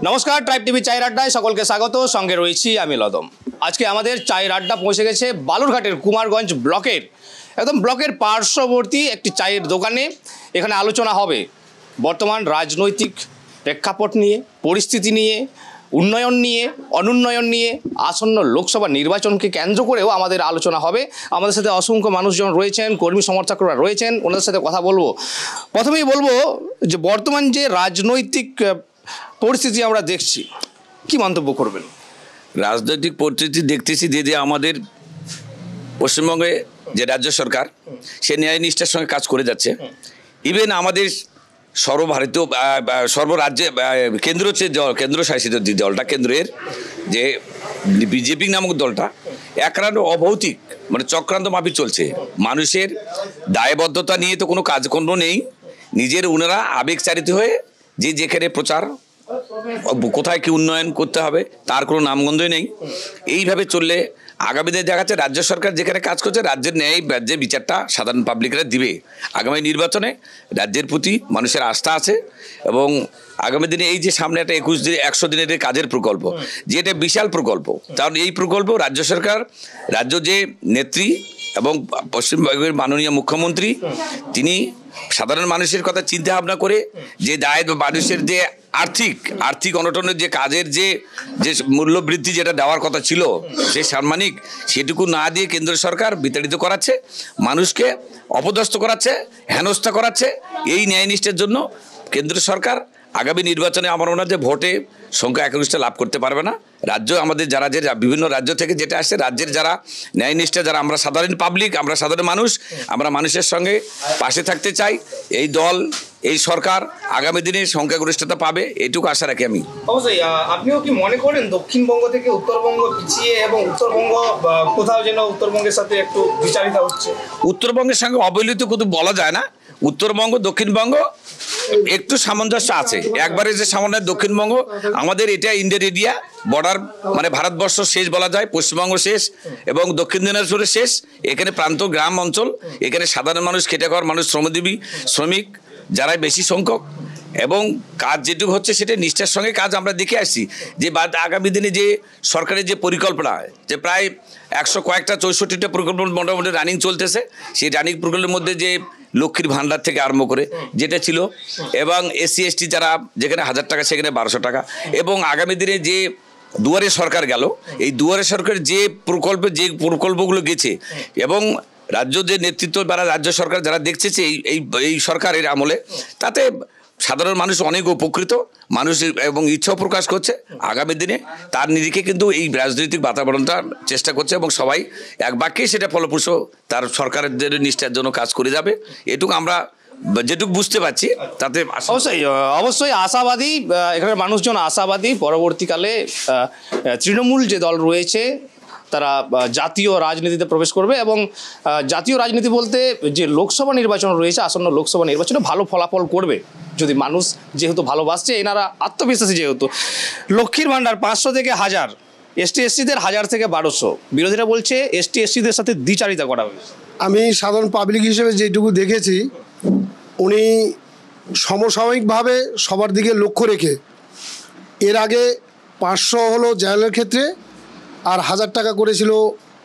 নমস্কার, tribe TV চায়ের আড্ডায় সকলকে স্বাগত। সঙ্গে রয়েছি আমি লদম। আজকে আমাদের চায়ের আড্ডা পৌঁছে গেছে বালুরঘাটের কুমারগঞ্জ ব্লকের একদম ব্লকের পার্শ্ববর্তী একটি চায়ের দোকানে। এখানে আলোচনা হবে বর্তমান রাজনৈতিক প্রেক্ষাপট নিয়ে, পরিস্থিতি নিয়ে, উন্নয়ন নিয়ে, অনুন্নয়ন নিয়ে, আসন্ন লোকসভা নির্বাচনকে কেন্দ্র করেও আমাদের আলোচনা হবে। আমাদের সাথে অসংখ্য মানুষজন রয়েছেন, কর্মী সমর্থকরা রয়েছেন, ওনাদের সাথে কথা বলবো। প্রথমেই বলবো যে বর্তমান যে রাজনৈতিক পরিস্থিতি আমরা দেখছি, কি মন্তব্য করবেন? রাজনৈতিক পরিস্থিতি দেখতেছি যে আমাদের পশ্চিমবঙ্গে যে রাজ্য সরকার সে ন্যায় নিষ্ঠার সঙ্গে কাজ করে যাচ্ছে। ইভেন আমাদের সর্বভারতীয় সর্বরাজ্যে কেন্দ্রশাসিত যে দলটা, কেন্দ্রের যে বিজেপি নামক দলটা একরান অভৌতিক মানে চক্রান্ত মাফিক চলছে। মানুষের দায়বদ্ধতা নিয়ে তো কোনো কাজকর্ম নেই, নিজের ওনারা আবেগচালিত হয়ে যেখানে প্রচার কোথায় কি উন্নয়ন করতে হবে তার কোনো নামগন্ধই নেই। এইভাবে চললে আগামী দিনে দেখা যাচ্ছে রাজ্য সরকার যেখানে কাজ করছে রাজ্যের ন্যায় রাজ্যের বিচারটা সাধারণ পাবলিকরা দিবে। আগামী নির্বাচনে রাজ্যের প্রতি মানুষের আস্থা আছে এবং আগামী দিনে এই যে সামনে একটা 100 দিনের কাজের প্রকল্প, যেটা বিশাল প্রকল্প, কারণ এই প্রকল্প রাজ্য সরকার, রাজ্য যে নেত্রী এবং পশ্চিমবঙ্গের মাননীয় মুখ্যমন্ত্রী তিনি সাধারণ মানুষের কথা চিন্তা ভাবনা করে যে দায় মানুষের যে আর্থিক অনটনের যে কাজের যে মূল্যবৃদ্ধি যেটা দেওয়ার কথা ছিল সে সাম্মানিক সেটুকু না দিয়ে কেন্দ্র সরকার বিতাড়িত করাচ্ছে, মানুষকে অপদস্থ করাচ্ছে, হেনস্থা করাচ্ছে। এই ন্যায়নিষ্ঠের জন্য কেন্দ্র সরকার আগামী নির্বাচনে আমার মনে হয় যে ভোটে সংখ্যা 21টা লাভ করতে পারবে না। রাজ্য আমাদের যারা যে বিভিন্ন রাজ্য থেকে যেটা আসছে, রাজ্যের যারা ন্যায়নিষ্ঠা, যারা আমরা সাধারণ পাবলিক, আমরা সাধারণ মানুষ, আমরা মানুষের সঙ্গে পাশে থাকতে চাই। এই দল, এই সরকার আগামী দিনে সংখ্যাগরিষ্ঠতা পাবে, এটুকু আশা রাখি আমি। অবশ্যই। আপনিও কি মনে করেন দক্ষিণবঙ্গ থেকে উত্তরবঙ্গ পিছিয়ে এবং উত্তরবঙ্গ কোথাও যেন উত্তরবঙ্গের সাথে একটু বিচারিতা হচ্ছে? উত্তরবঙ্গের সঙ্গে অবহেলিত কিন্তু বলা যায় না। উত্তরবঙ্গ দক্ষিণবঙ্গ একটু সামঞ্জস্য আছে। একবারে যে সামান্য দক্ষিণবঙ্গ আমাদের এটা ইন্ডিয়ার এরিয়া বর্ডার, মানে ভারতবর্ষ শেষ বলা যায়, পশ্চিমবঙ্গ শেষ এবং দক্ষিণ দিনাজপুরের শেষ। এখানে প্রান্ত গ্রাম অঞ্চল, এখানে সাধারণ মানুষ, খেটে খাওয়ার মানুষ, শ্রমিক যারাই বেশি সংখ্যক এবং কাজ যেটুকু হচ্ছে সেটা নিষ্ঠার সঙ্গে কাজ আমরা দেখে আসছি। যে আগামী দিনে যে সরকারের যে পরিকল্পনা, যে প্রায় 164টা প্রকল্প মোটামুটি রানিং চলতেছে, সেই রানিং প্রকল্পের মধ্যে যে লক্ষ্মীর ভাণ্ডার থেকে আরম্ভ করে যেটা ছিল এবং SC/ST যারা যেখানে 1000 টাকা সেখানে 1200 টাকা, এবং আগামী দিনে যে দুয়ারে সরকার গেল, এই দুয়ারে সরকার যে প্রকল্পগুলো গেছে এবং রাজ্য যে নেতৃত্ব বা রাজ্য সরকার যারা দেখছে এই সরকারের আমলে, তাতে সাধারণ মানুষ অনেক উপকৃত মানুষ এবং ইচ্ছাও প্রকাশ করছে। আগামী দিনে তার নিরিখে কিন্তু এই রাজনৈতিক বাতাবরণটা চেষ্টা করছে এবং সবাই এক বাক্যেই সেটা ফলপ্রসূ তার সরকারের নিষ্ঠার জন্য কাজ করে যাবে, এটুকু আমরা যেটুকু বুঝতে পারছি। তাতে অবশ্যই আশাবাদী, এখানে মানুষজন আশাবাদী। পরবর্তীকালে তৃণমূল যে দল রয়েছে তারা জাতীয় রাজনীতিতে প্রবেশ করবে এবং জাতীয় রাজনীতি বলতে যে লোকসভা নির্বাচন রয়েছে, আসন্ন লোকসভা নির্বাচনে ভালো ফলাফল করবে যদি মানুষ যেহেতু ভালোবাসছে, এনারা আত্মবিশ্বাসী। যেহেতু লক্ষ্মীর ভাণ্ডার 500 থেকে 1000, ST/STদের 1000 থেকে 1200, বিরোধীরা বলছে ST/STদের সাথে দ্বিচারিতা করা হয়েছে। আমি সাধারণ পাবলিক হিসেবে যেটুকু দেখেছি, উনি সমসাময়িকভাবে সবার দিকে লক্ষ্য রেখে এর আগে 500 হলো জেনারেলের ক্ষেত্রে আর 1000 টাকা করেছিল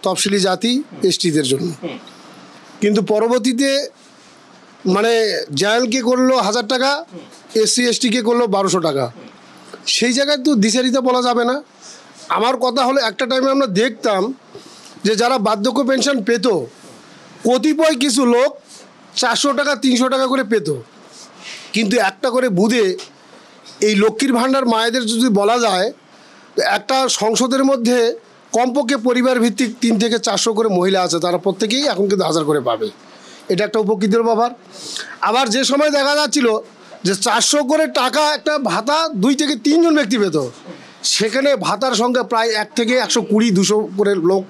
তফসিলি জাতি STদের জন্য, কিন্তু পরবর্তীতে মানে জেনারেলকে করলো 1000 টাকা, SC/STকে করলো 1200 টাকা। সেই জায়গায় তো দ্বিচারিতা বলা যাবে না। আমার কথা হলো একটা টাইমে আমরা দেখতাম যে যারা বার্ধক্য পেনশন পেত, কতিপয় কিছু লোক 400 টাকা 300 টাকা করে পেত, কিন্তু একটা করে বুধে এই লক্ষ্মীর ভাণ্ডার মায়েদের যদি বলা যায়, একটা সংসদের মধ্যে কমপক্ষে পরিবার ভিত্তিক 3 থেকে 400 করে মহিলা আছে, তারা প্রত্যেকেই এখন কিন্তু 1000 করে পাবে। এটা একটা উপকৃতের ব্যাপার। আবার যে সময় দেখা যাচ্ছিল যে 400 করে টাকা একটা ভাতা 2 থেকে 3 জন ব্যক্তি পেত, সেখানে ভাতার সংখ্যা প্রায় 1 থেকে 120-200 করে লোক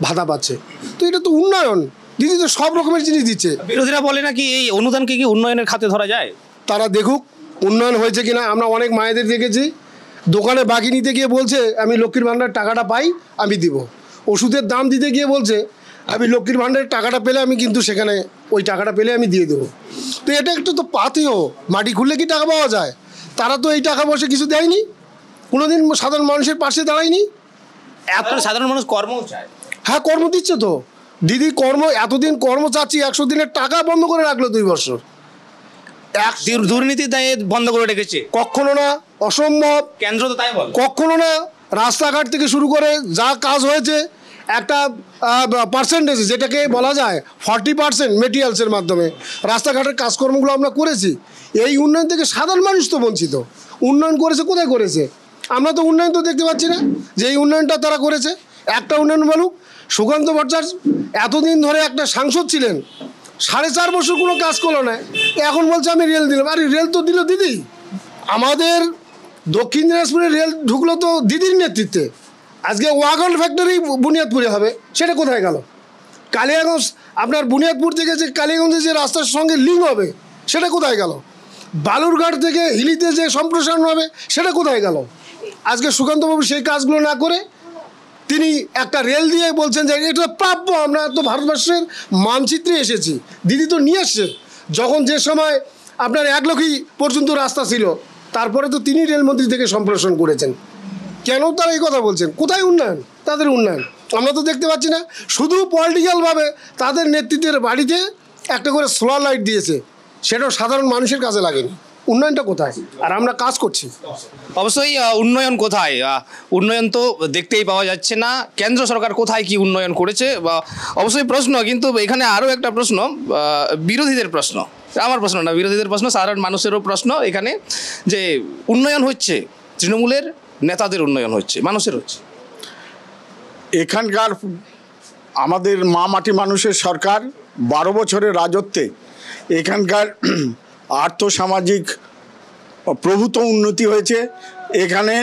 ভাতা পাচ্ছে। তো এটা তো উন্নয়ন, দিদি তো সব রকমের জিনিস দিচ্ছে। বিরোধীরা বলে নাকি এই অনুদানকে কি উন্নয়নের খাতে ধরা যায়? তারা দেখুক উন্নয়ন হয়েছে কিনা। আমরা অনেক মায়েদের দেখেছি দোকানে বাকি নিতে গিয়ে বলছে আমি লক্ষ্মীর ভাণ্ডার টাকাটা পাই আমি দিব, ওষুধের দাম দিতে গিয়ে বলছে আমি লক্ষ্মীর ভাণ্ডারের টাকাটা পেলে আমি কিন্তু সেখানে ওই টাকাটা পেলে আমি দিয়ে দেবো। তো এটা একটু তো পাথেয়, মাটি খুললে কি টাকা পাওয়া যায়? তারা তো এই টাকা পয়সা কিছু দেয়নি, কোনোদিন সাধারণ মানুষের পাশে দাঁড়ায়নি। এখন সাধারণ মানুষ কর্মও চায়। হ্যাঁ, কর্ম দিচ্ছে তো দিদি, কর্ম এতদিন কর্ম চাচ্ছি, 100 দিনের টাকা বন্ধ করে রাখলো 2 বছর। দুর্নীতি দায়ে বন্ধ করে রেখেছে। কখনো না, অসম্ভব। কেন্দ্র তো তাই বল। কখনো না। রাস্তাঘাট থেকে শুরু করে যা কাজ হয়েছে একটা পার্সেন্টেজ, যেটাকে বলা যায় 40% মেটেরিয়ালসের মাধ্যমে রাস্তাঘাটের কাজকর্মগুলো আমরা করেছি। এই উন্নয়ন থেকে সাধারণ মানুষ তো বঞ্চিত। উন্নয়ন করেছে, কোথায় করেছে? আমরা তো উন্নয়ন তো দেখতে পাচ্ছি না যে এই উন্নয়নটা তারা করেছে। একটা উন্নয়ন বলুক। সুকান্ত ভট্টাচার্য এতদিন ধরে একটা সাংসদ ছিলেন, 4.5 বছর কোনো কাজ করলো না, এখন বলছে আমি রেল দিলাম। আরে রেল তো দিল দিদি। আমাদের দক্ষিণ দিনাজপুরে রেল ঢুকলো তো দিদির নেতৃত্বে। আজকে ওয়াগন ফ্যাক্টরি বুনিয়াদপুরে হবে, সেটা কোথায় গেল? কালিয়াগঞ্জ, আপনার বুনিয়াদপুর থেকে যে কালিয়াগঞ্জে যে রাস্তার সঙ্গে লিঙ্ক হবে, সেটা কোথায় গেল? বালুরঘাট থেকে হিলিতে যে সম্প্রসারণ হবে, সেটা কোথায় গেল? আজকে সুকান্তবাবু সেই কাজগুলো না করে তিনি একটা রেল দিয়ে বলছেন যে এটা প্রাপ্য, আমরা তো ভারতবর্ষের মানচিত্রে এসেছি। দিদি তো নিয়ে এসছে। যখন যে সময় আপনার 1 লক্ষ পর্যন্ত রাস্তা ছিল, তারপরে তো তিনি রেলমন্ত্রী থেকে সম্প্রসারণ করেছেন। কেন তারা এই কথা বলছেন? কোথায় উন্নয়ন? তাদের উন্নয়ন আমরা তো দেখতে পাচ্ছি না। শুধু পলিটিক্যালভাবে তাদের নেতৃত্বের বাড়িতে একটা করে সোলার লাইট দিয়েছে, সেটাও সাধারণ মানুষের কাজে লাগেনি। উন্নয়নটা কোথায়? আর আমরা কাজ করছি। অবশ্যই উন্নয়ন কোথায়? উন্নয়ন তো দেখতেই পাওয়া যাচ্ছে না। কেন্দ্র সরকার কোথায় কি উন্নয়ন করেছে? বা অবশ্যই প্রশ্ন, কিন্তু এখানে আরও একটা প্রশ্ন, বিরোধীদের প্রশ্ন, আমার প্রশ্ন না, বিরোধীদের প্রশ্ন, সাধারণ মানুষেরও প্রশ্ন এখানে, যে উন্নয়ন হচ্ছে, তৃণমূলের নেতাদের উন্নয়ন হচ্ছে, মানুষের হচ্ছে? এখানকার আমাদের মা মাটি মানুষের সরকার 12 বছরের রাজত্বে এখানকার আর্থসামাজিক প্রভূত উন্নতি হয়েছে। এখানে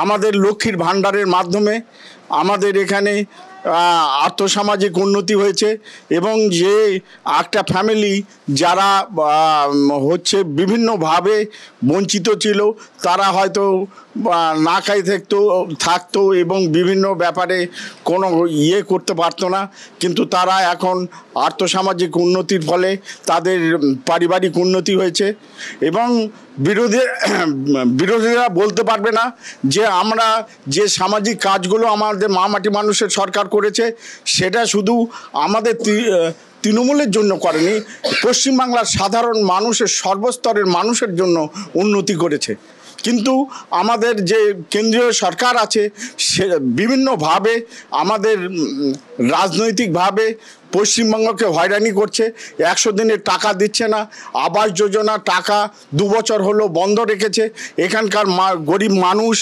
আমাদের লক্ষ্মীর ভাণ্ডারের মাধ্যমে আমাদের এখানে আর্থসামাজিক উন্নতি হয়েছে, এবং যে একটা ফ্যামিলি যারা হচ্ছে বিভিন্নভাবে বঞ্চিত ছিল, তারা হয়তো না খাই থাকতো এবং বিভিন্ন ব্যাপারে কোনো করতে পারতো না, কিন্তু তারা এখন আর্থসামাজিক উন্নতির ফলে তাদের পারিবারিক উন্নতি হয়েছে। এবং বিরোধীরা বলতে পারবে না যে আমরা যে সামাজিক কাজগুলো আমাদের মা মাটি মানুষের সরকার করেছে, সেটা শুধু আমাদের তৃণমূলের জন্য করেনি, পশ্চিমবাংলার সাধারণ মানুষের, সর্বস্তরের মানুষের জন্য উন্নতি করেছে। কিন্তু আমাদের যে কেন্দ্রীয় সরকার আছে, সে বিভিন্নভাবে আমাদের রাজনৈতিকভাবে পশ্চিমবঙ্গকে হয়রানি করছে। 100 দিনের টাকা দিচ্ছে না, আবাস যোজনা টাকা 2 বছর হলো বন্ধ রেখেছে। এখানকার গরিব মানুষ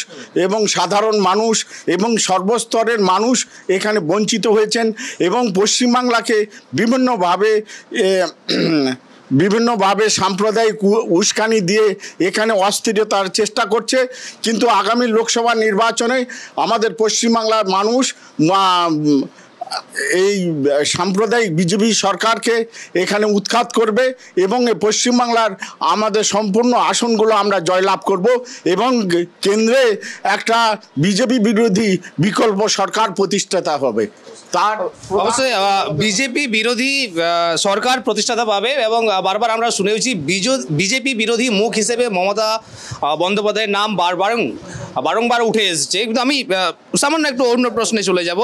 এবং সাধারণ মানুষ এবং সর্বস্তরের মানুষ এখানে বঞ্চিত হয়েছেন, এবং পশ্চিমবাংলাকে বিভিন্নভাবে সাম্প্রদায়িক উস্কানি দিয়ে এখানে অস্থিরতার চেষ্টা করছে। কিন্তু আগামী লোকসভা নির্বাচনে আমাদের পশ্চিমবাংলার মানুষ এই সাম্প্রদায়িক বিজেপি সরকারকে এখানে উৎখাত করবে, এবং পশ্চিমবাংলার আমাদের সম্পূর্ণ আসনগুলো আমরা জয়লাভ করব, এবং কেন্দ্রে একটা বিজেপি বিরোধী বিকল্প সরকার প্রতিষ্ঠাতা হবে। তার অবশ্যই বিজেপি বিরোধী সরকার প্রতিষ্ঠাতা পাবে, এবং বারবার আমরা শুনেছি বিজেপি বিরোধী মুখ হিসেবে মমতা বন্দ্যোপাধ্যায়ের নাম বারংবার উঠে এসেছে। কিন্তু আমি সামান্য একটু অন্য প্রশ্নে চলে যাব।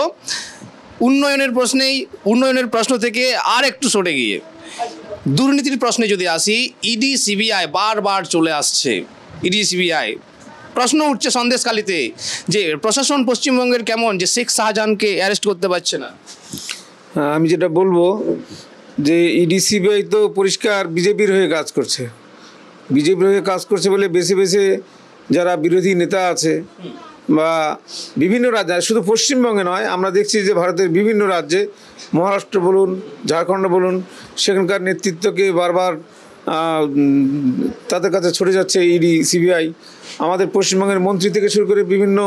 উন্নয়নের প্রশ্ন থেকে আর একটু সরে গিয়ে দুর্নীতির প্রশ্নে যদি আসি, ইডি সিবিআই বারবার চলে আসছে। ইডি সিবিআই প্রশ্ন উঠছে সন্দেশখালিতে যে প্রশাসন পশ্চিমবঙ্গের কেমন, যে শেখ শাহজাহানকে অ্যারেস্ট করতে পারছে না। আমি যেটা বলবো যে ইডি সিবিআই তো পরিষ্কার বিজেপির হয়ে কাজ করছে। বিজেপির হয়ে কাজ করছে বলে বেছে বেছে যারা বিরোধী নেতা আছে বা বিভিন্ন রাজ্যে, শুধু পশ্চিমবঙ্গে নয়, আমরা দেখছি যে ভারতের বিভিন্ন রাজ্যে, মহারাষ্ট্র বলুন, ঝাড়খণ্ড বলুন, সেখানকার নেতৃত্বকে বারবার তাদের কাছে ছড়ে যাচ্ছে ইডি সিবিআই। আমাদের পশ্চিমবঙ্গের মন্ত্রী থেকে শুরু করে বিভিন্ন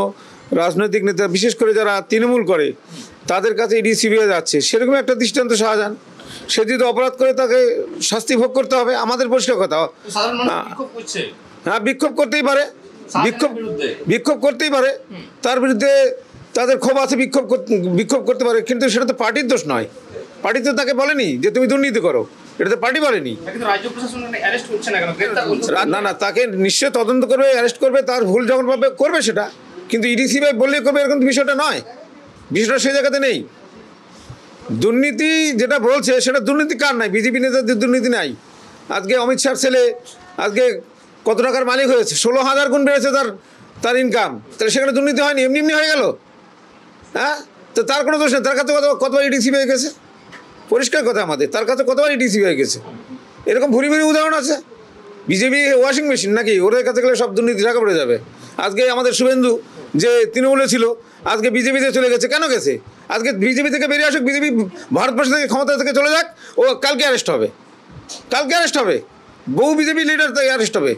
রাজনৈতিক নেতা, বিশেষ করে যারা তৃণমূল করে, তাদের কাছে ইডি সিবিআই যাচ্ছে। সেরকম একটা দৃষ্টান্ত শাহজাহান। সে যদি অপরাধ করে তাকে শাস্তি ভোগ করতে হবে, আমাদের পরিষ্কার কথা। হ্যাঁ, বিক্ষোভ করতেই পারে, বিক্ষোভ করতেই পারে, তার বিরুদ্ধে তাদের ক্ষোভ আছে, বিক্ষোভ করতে পারে, কিন্তু সেটা তো পার্টির দোষ নয়। পার্টি তো তাকে বলেনি যে তুমি দুর্নীতি করো, এটা তো পার্টি বলেনি। কিন্তু রাজ্য প্রশাসন অ্যারেস্ট করছে না কেন, গ্রেফতার করছে? না না, তাকে নিশ্চয় তদন্ত করবে, অ্যারেস্ট করবে, তার ভুল যখন পাবে করবে সেটা, কিন্তু ইডিসি ভাই বললেই করবে এরকম বিষয়টা নয়, বিষয়টা সেই জায়গাতে নেই। দুর্নীতি যেটা বলছে সেটা দুর্নীতি কার নাই? বিজেপি নেতাদের দুর্নীতি নাই। আজকে অমিত শাহর ছেলে আজকে কত টাকার মালিক হয়েছে, 16,000 গুণ বেড়েছে তার ইনকাম, তাহলে সেখানে দুর্নীতি হয়নি, এমনি এমনি হয়ে গেল? হ্যাঁ, তো তার কোনো দোষ নেই, তার কাছে কতবার ইডিসি হয়ে গেছে, পরিষ্কার কথা আমাদের, তার কাছে কতবার ইডিসি হয়ে গেছে, এরকম ভুরি ভুরি উদাহরণ আছে। বিজেপি ওয়াশিং মেশিন নাকি? ওদের কাছে গেলে সব দুর্নীতি ঢাকা পড়ে যাবে। আজকে আমাদের শুভেন্দু যে তৃণমূলে ছিল আজকে বিজেপিতে চলে গেছে, কেন গেছে? আজকে বিজেপি থেকে বেরিয়ে আসুক, বিজেপি ভারতবর্ষ থেকে ক্ষমতা থেকে চলে যাক, ও কালকে অ্যারেস্ট হবে, কালকে অ্যারেস্ট হবে, বহু বিজেপি লিডার তাই অ্যারেস্ট হবে,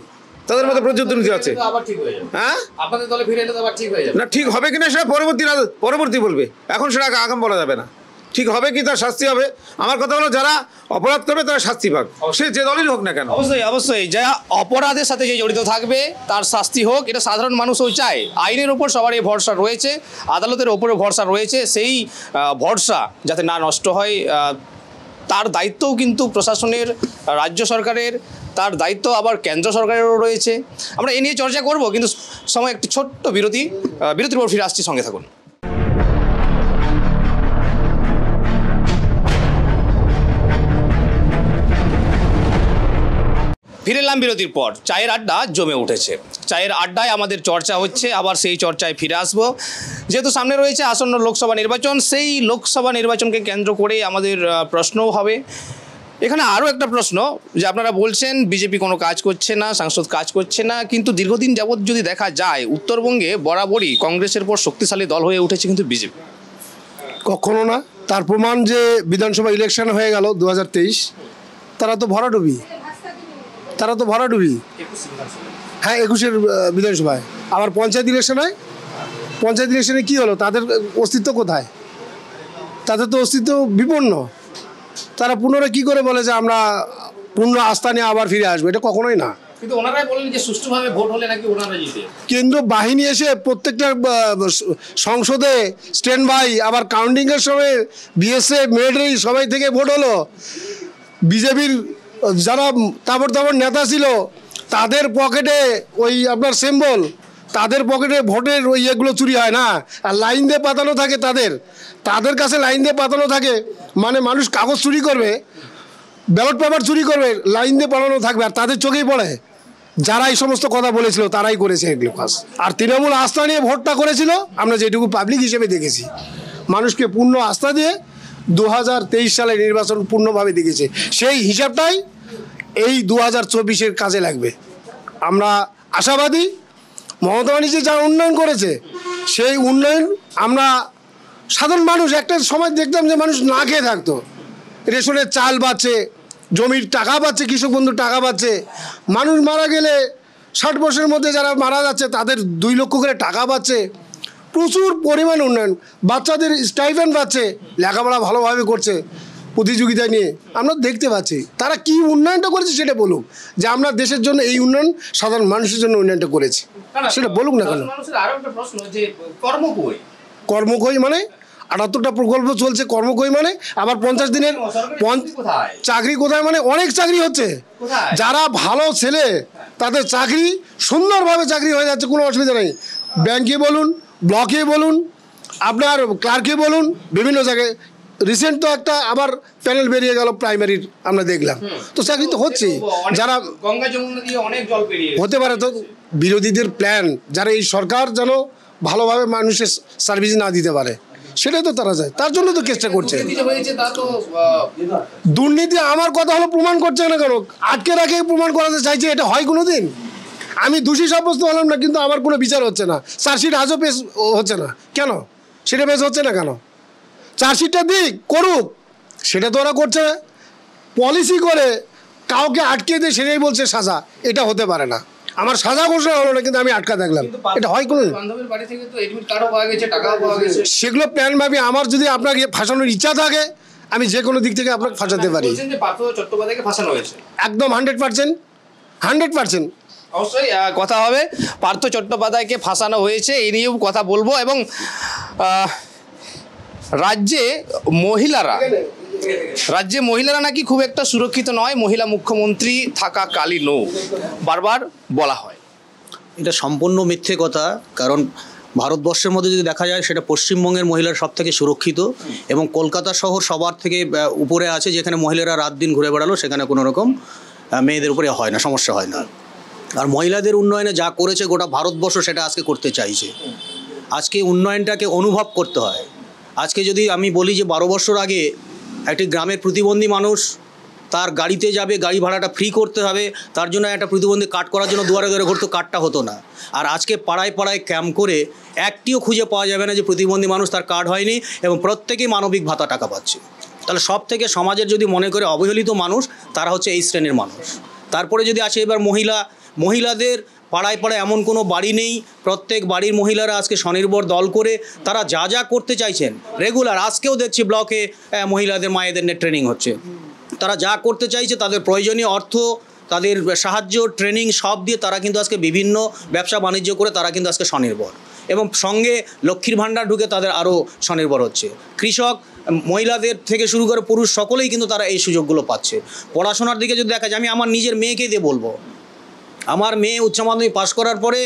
তাদের মধ্যে প্রচুর দুর্নীতি আছে। আবার ঠিক হয়ে যাবে, হ্যাঁ, আপনাদের দলে ফিরে এলে তো আবার ঠিক হয়ে যাবে। না ঠিক হবে কিনা সেটা পরবর্তী বলবে, এখন সেটা আগাম বলা যাবে না। ঠিক হবে কি তার শাস্তি হবে। আমার কথা হলো যারা অপরাধ করবে তারা শাস্তি পাক, সে যে দলেরই হোক না কেন। অবশ্যই অবশ্যই, যা অপরাধের সাথে যে জড়িত থাকবে তার শাস্তি হোক, এটা সাধারণ মানুষও চায়। আইনের ওপর সবারই ভরসা রয়েছে, আদালতের ওপরে ভরসা রয়েছে, সেই ভরসা যাতে না নষ্ট হয় তার দায়িত্বও কিন্তু প্রশাসনের, রাজ্য সরকারের, তার দায়িত্ব আবার কেন্দ্র সরকারেরও রয়েছে। আমরা এ নিয়ে চর্চা করব, কিন্তু সময় একটি ছোট্ট বিরতির পর ফিরে আসছি, সঙ্গে থাকুন। ফিরে এলাম বিরতির পর। চায়ের আড্ডা জমে উঠেছে, চায়ের আড্ডায় আমাদের চর্চা হচ্ছে, আবার সেই চর্চায় ফিরে আসবো। যেহেতু সামনে রয়েছে আসন্ন লোকসভা নির্বাচন, সেই লোকসভা নির্বাচনকে কেন্দ্র করে আমাদের প্রশ্নও হবে। এখানে আরও একটা প্রশ্ন, যে আপনারা বলছেন বিজেপি কোনো কাজ করছে না, সাংসদ কাজ করছে না, কিন্তু দীর্ঘদিন যাবৎ যদি দেখা যায় উত্তরবঙ্গে বরাবরই কংগ্রেসের পর শক্তিশালী দল হয়ে উঠেছে কিন্তু বিজেপি। কখনো না, তার প্রমাণ যে বিধানসভা ইলেকশন হয়ে গেল 2023, তারা তো ভরাডুবি, হ্যাঁ 21-এর বিধানসভায়। আবার পঞ্চায়েত ইলেকশনে কী হলো? তাদের অস্তিত্ব কোথায়? তাদের তো অস্তিত্ব বিপন্ন। তারা পুনরায় কী করে বলে যে আমরা পূর্ণ আস্থা নিয়ে আবার ফিরে আসবো? এটা কখনোই না। কিন্তু ওনারাই বলেন যে সুষ্ঠুভাবে ভোট হলে নাকি ওনারা জিতে। কেন্দ্র বাহিনী এসে প্রত্যেকটা সংসদে স্ট্যান্ড বাই, আবার কাউন্টিংয়ের সময় বিএসএফ, মিলিটারি সবাই থেকে ভোট হলো। বিজেপির যারা তাবড় নেতা ছিল তাদের পকেটে ওই আপনার সিম্বল, তাদের পকেটে ভোটের ওই ইয়েগুলো চুরি হয় না, আর লাইন দিয়ে পাতানো থাকে, তাদের কাছে লাইন দিয়ে পাতানো থাকে, মানে মানুষ কাগজ চুরি করবে, ব্যালট পেপার চুরি করবে, লাইন দিয়ে পালানো থাকবে, আর তাদের চোখেই পড়ে। যারা এই সমস্ত কথা বলেছিল তারাই করেছে এগুলো কাজ। আর তৃণমূল আস্থা নিয়ে ভোটটা করেছিল, আমরা যেটুকু পাবলিক হিসেবে দেখেছি, মানুষকে পূর্ণ আস্থা দিয়ে 2023 সালে নির্বাচন পূর্ণভাবে দেখেছে। সেই হিসাবটাই এই 2024-এর কাজে লাগবে। আমরা আশাবাদী, মমতা ব্যানার্জি যা উন্নয়ন করেছে সেই উন্নয়ন আমরা সাধারণ মানুষ, একটা সময় দেখতাম যে মানুষ না খেয়ে থাকতো, রেশনের চাল পাচ্ছে, জমির টাকা পাচ্ছে, কৃষক বন্ধুর টাকা পাচ্ছে, মানুষ মারা গেলে 60 বছরের মধ্যে যারা মারা যাচ্ছে তাদের 2 লক্ষ করে টাকা পাচ্ছে, প্রচুর পরিমাণ উন্নয়ন, বাচ্চাদের স্টাইপেন্ড পাচ্ছে, লেখাপড়া ভালোভাবে করছে প্রতিযোগিতা নিয়ে, আমরা দেখতে পাচ্ছি। তারা কি উন্নয়নটা করেছে সেটা বলুক, যে আমরা দেশের জন্য এই উন্নয়ন, সাধারণ মানুষের জন্য উন্নয়নটা করেছি, সেটা বলুক না কেন। আরো একটা প্রশ্ন, যে কর্মকই মানে 78টা প্রকল্প চলছে, কর্মকই মানে আবার 50 দিনের চাকরি কোথায়? মানে অনেক চাকরি হচ্ছে, যারা ভালো ছেলে তাদের চাকরি সুন্দরভাবে চাকরি হয়ে যাচ্ছে, কোনো অসুবিধা নেই। ব্যাংকে বলুন, ব্লকে বলুন, আপনার ক্লার্কে বলুন, বিভিন্ন জায়গায়। রিসেন্ট তো একটা আবার প্যানেল বেরিয়ে গেল প্রাইমারির, আমরা দেখলাম, তো চাকরি তো হচ্ছে। যারা গঙ্গা যমুনা দিয়ে অনেক জল পেরিয়ে হতে পারে, তো বিরোধীদের প্ল্যান, যারা এই সরকার যেন ভালোভাবে মানুষের সার্ভিস না দিতে পারে, সেটাই তো তারা চায়, তার জন্য তো চেষ্টা করছে। দুর্নীতি আমার কথা হলো প্রমাণ করছে না কেন? আটকে রাখে প্রমাণ করাতে চাইছে, এটা হয় কোনো দিন? আমি দোষী সাব্যস্ত হলাম না, কিন্তু আমার কোনো বিচার হচ্ছে না, চার্জশিট আজও পেশ হচ্ছে না কেন? সেটা পেশ হচ্ছে না কেন? চার্জশিটটা দিক, করুক, সেটা তো ওরা করছে না। পলিসি করে কাউকে আটকে দিয়ে সেটাই বলছে সাজা, এটা হতে পারে না। আমার সাজা ঘোষণা হলো না, কিন্তু আমি আটকা থাকলাম, এটা হয় কোনো? সেগুলো প্ল্যান ভাবি। আমার যদি আপনাকে ফাঁসানোর ইচ্ছা থাকে, আমি যে কোনো দিক থেকে আপনাকে ফাঁসাতে পারি। একদম 100%। অবশ্যই কথা হবে, পার্থ চট্টোপাধ্যায়কে ফাঁসানো হয়েছে, এই নিয়েও কথা বলবো। এবং রাজ্যে মহিলারা রাজ্যে মহিলারা নাকি খুব একটা সুরক্ষিত নয়, মহিলা মুখ্যমন্ত্রী থাকাকালীনও বারবার বলা হয়। এটা সম্পূর্ণ মিথ্যে কথা। কারণ ভারতবর্ষের মধ্যে যদি দেখা যায় সেটা পশ্চিমবঙ্গের মহিলারা সব থেকে সুরক্ষিত, এবং কলকাতা শহর সবার থেকে উপরে আছে, যেখানে মহিলারা রাত দিন ঘুরে বেড়ালো সেখানে কোনো রকম মেয়েদের উপরে হয় না, সমস্যা হয় না। আর মহিলাদের উন্নয়নে যা করেছে গোটা ভারতবর্ষ সেটা আজকে করতে চাইছে। আজকে উন্নয়নটাকে অনুভব করতে হয়। আজকে যদি আমি বলি যে 12 বছর আগে একটি গ্রামের প্রতিবন্ধী মানুষ তার গাড়িতে যাবে, গাড়ি ভাড়াটা ফ্রি করতে হবে, তার জন্য একটা প্রতিবন্ধী কার্ড করার জন্য দুয়ারে দুয়ারে ঘুরতো, কার্ডটা হতো না। আর আজকে পাড়ায় পাড়ায় ক্যাম্প করে একটিও খুঁজে পাওয়া যাবে না যে প্রতিবন্ধী মানুষ তার কার্ড হয়নি, এবং প্রত্যেকেই মানবিক ভাতা টাকা পাচ্ছে। তাহলে সব থেকে সমাজের যদি মনে করে অবহেলিত মানুষ তারা হচ্ছে এই শ্রেণীর মানুষ। তারপরে যদি আসে এবার মহিলাদের পাড়ায় পাড়ায় এমন কোনো বাড়ি নেই, প্রত্যেক বাড়ির মহিলারা আজকে স্বনির্ভর দল করে তারা যা যা করতে চাইছেন রেগুলার, আজকেও দেখছি ব্লকে মহিলাদের মায়েদের নিয়ে ট্রেনিং হচ্ছে। তারা যা করতে চাইছে তাদের প্রয়োজনীয় অর্থ, তাদের সাহায্য, ট্রেনিং সব দিয়ে তারা কিন্তু আজকে বিভিন্ন ব্যবসা বাণিজ্য করে তারা কিন্তু আজকে স্বনির্ভর, এবং সঙ্গে লক্ষ্মীর ভাণ্ডার ঢুকে তাদের আরও স্বনির্ভর হচ্ছে। কৃষক, মহিলাদের থেকে শুরু করে পুরুষ সকলেই কিন্তু তারা এই সুযোগগুলো পাচ্ছে। পড়াশোনার দিকে যদি দেখা যায়, আমি আমার নিজের মেয়েকে দিয়ে বলবো, আমার মেয়ে উচ্চ মাধ্যমিক পাশ করার পরে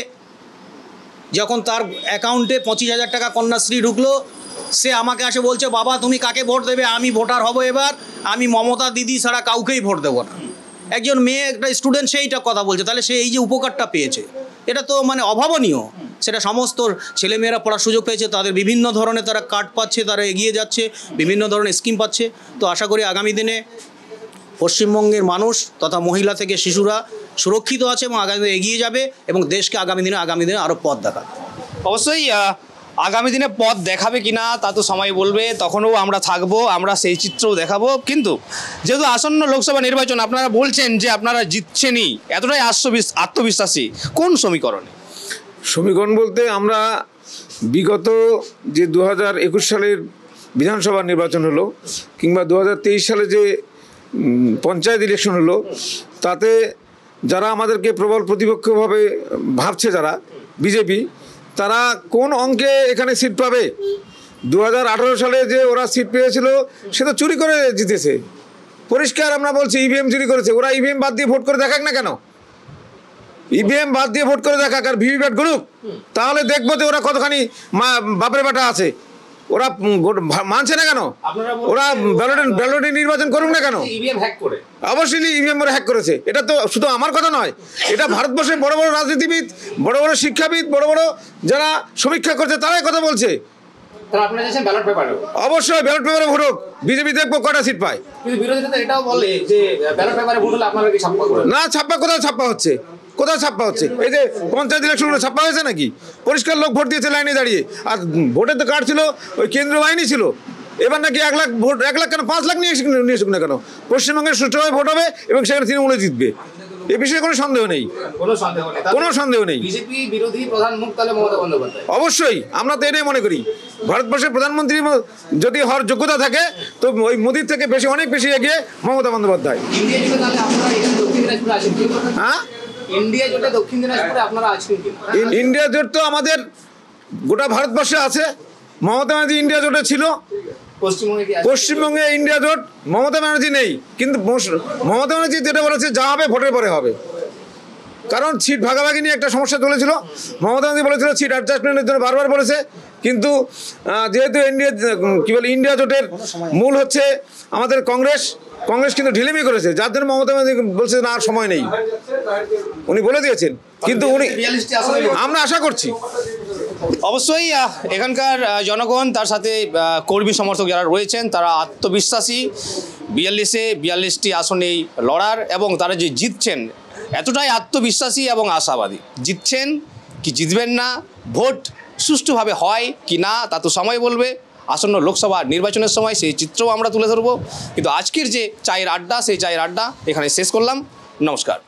যখন তার অ্যাকাউন্টে 25,000 টাকা কন্যাশ্রী ঢুকলো, সে আমাকে আসে বলছে, বাবা তুমি কাকে ভোট দেবে? আমি ভোটার হব এবার, আমি মমতা দিদি ছাড়া কাউকেই ভোট দেবো না। একজন মেয়ে, একটা স্টুডেন্ট সেইটা কথা বলছে, তাহলে সে এই যে উপকারটা পেয়েছে এটা তো মানে অভাবনীয়। সেটা সমস্ত ছেলেমেয়েরা পড়ার সুযোগ পেয়েছে, তাদের বিভিন্ন ধরনের তারা কার্ড পাচ্ছে, তারা এগিয়ে যাচ্ছে, বিভিন্ন ধরনের স্কিম পাচ্ছে। তো আশা করি আগামী দিনে পশ্চিমবঙ্গের মানুষ তথা মহিলা থেকে শিশুরা সুরক্ষিত আছে এবং আগামী দিনে এগিয়ে যাবে, এবং দেশকে আগামী দিনে আরও পথ দেখাবে। অবশ্যই আগামী দিনে পথ দেখাবে কিনা তা তো সময় বলবে, তখনও আমরা থাকবো, আমরা সেই চিত্রও দেখাবো। কিন্তু যেহেতু আসন্ন লোকসভা নির্বাচন, আপনারা বলছেন যে আপনারা জিতছেনই, এতটাই আত্মবিশ্বাসী, কোন সমীকরণে? সমীকরণ বলতে আমরা বিগত যে 2021 সালের বিধানসভা নির্বাচন হলো, কিংবা 2023 সালে যে পঞ্চায়েত ইলেকশন হলো, তাতে যারা আমাদেরকে প্রবল প্রতিপক্ষভাবে ভাবছে, যারা বিজেপি, তারা কোন অঙ্কে এখানে সিট পাবে? 2018 সালে যে ওরা সিট পেয়েছিল সে তো চুরি করে জিতেছে, পরিষ্কার আমরা বলছি। ইভিএম চুরি করেছে, ওরা ইভিএম বাদ দিয়ে ভোট করে দেখাক না কেন? ইভিএম বাদ দিয়ে ভোট করে দেখাক আর ভিভিপ্যাট করুক, তাহলে দেখবো যে ওরা কতখানি বাপের বেটা আছে। ওরা মানছে না কেন? ওরা ব্যালটে নির্বাচন করুক না কেন? অবশ্যই ইভিএম ওরা হ্যাক করেছে। এটা তো শুধু আমার কথা নয়, এটা ভারতবর্ষের বড় বড় রাজনীতিবিদ, বড় বড় শিক্ষাবিদ, বড় বড় যারা সমীক্ষা করছে তারাই কথা বলছে। অবশ্যই ব্যালট পেপারে ভোট হোক, বিজেপি দেখবো কটা সিট পায়। না, ছাপ্পা কোথাও ছাপ্পা হচ্ছে? কোথাও ছাপ্পা হচ্ছে? এই যে পঞ্চায়েত ইলেকশনগুলো ছাপ্পা হয়েছে নাকি? পরিষ্কার লোক ভোট দিয়েছে লাইনে দাঁড়িয়ে, আর ভোটের তো কার্ড ছিল, ওই কেন্দ্রীয় বাহিনী ছিল। এবার নাকি 1 লাখ ভোট, 1 লাখ কেন 5 লাখ নিয়ে আসুক না কেন, পশ্চিমবঙ্গের সুষ্ঠুভাবে ভোট হবে এবং সেখানে তৃণমূলে জিতবে, এ বিষয়ে কোনো সন্দেহ নেই, কোনো সন্দেহ নেই। অবশ্যই আমরা তো এটাই মনে করি, ভারতবর্ষের প্রধানমন্ত্রী যদি হওয়ার যোগ্যতা থাকে তো ওই মোদির থেকে বেশি, অনেক বেশি এগিয়ে মমতা বন্দ্যোপাধ্যায়। হ্যাঁ, ইন্ডিয়া জোট তো আমাদের গোটা ভারতবর্ষে আছে। মমতা ব্যানার্জি ইন্ডিয়া জোটে ছিল, পশ্চিমবঙ্গে ইন্ডিয়া জোট, মমতা ব্যানার্জি নেই। কিন্তু মমতা ব্যানার্জি যেটা বলেছে, যা হবে ভোটের পরে হবে। কারণ সিট ভাগাভাগি নিয়ে একটা সমস্যা চলেছিল, মমতা ব্যানার্জি বলেছিল সিট অ্যাডজাস্টমেন্টের জন্য বারবার বলেছে। কিন্তু যেহেতু ইন্ডিয়া জোটের মূল হচ্ছে আমাদের কংগ্রেস কিন্তু ঢিলেমি করেছে, যার জন্য মমতা ব্যানার্জি বলছে না আর সময় নেই, উনি বলে দিয়েছেন। কিন্তু আমরা আশা করছি অবশ্যই এখানকার জনগণ, তার সাথে কর্মী সমর্থক যারা রয়েছেন, তারা আত্মবিশ্বাসী 42টি আসনেই লড়ার, এবং তারা যে জিতছেন এতটাই আত্মবিশ্বাসী এবং আশাবাদী। জিতছেন কি জিতবেন না, ভোট সুষ্ঠুভাবে হয় কি না তা তো সময় বলবে। আসন্ন লোকসভা নির্বাচনের সময় সেই চিত্রও আমরা তুলে ধরবো। কিন্তু আজকের যে চায়ের আড্ডা, সেই চায়ের আড্ডা এখানে শেষ করলাম। নমস্কার।